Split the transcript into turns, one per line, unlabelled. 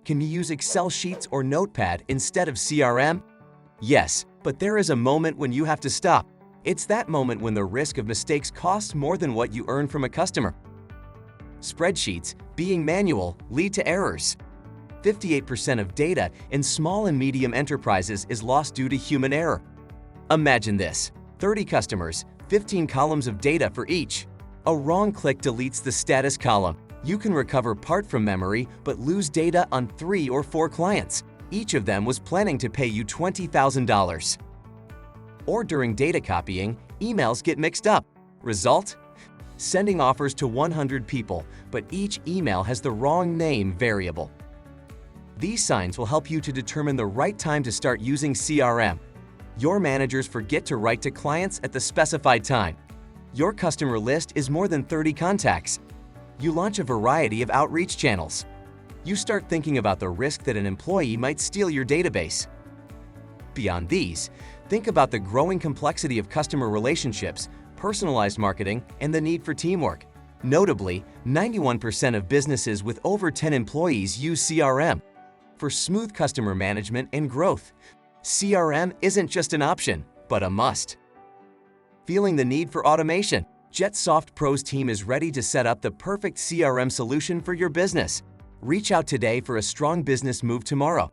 Can you use Excel sheets or Notepad instead of CRM? Yes, but there is a moment when you have to stop. It's that moment when the risk of mistakes costs more than what you earn from a customer. Spreadsheets, being manual, lead to errors. 58% of data in small and medium enterprises is lost due to human error. Imagine this: 30 customers, 15 columns of data for each. A wrong click deletes the status column. You can recover part from memory but lose data on 3 or 4 clients. Each of them was planning to pay you $20,000. Or during data copying, emails get mixed up. Result? Sending offers to 100 people, but each email has the wrong name variable. These signs will help you to determine the right time to start using CRM. Your managers forget to write to clients at the specified time. Your customer list is more than 30 contacts. You launch a variety of outreach channels. You start thinking about the risk that an employee might steal your database. Beyond these, think about the growing complexity of customer relationships, personalized marketing, and the need for teamwork. Notably, 91% of businesses with over 10 employees use CRM. For smooth customer management and growth, CRM isn't just an option, but a must. Feeling the need for automation? JetSoftPro's team is ready to set up the perfect CRM solution for your business. Reach out today for a strong business move tomorrow.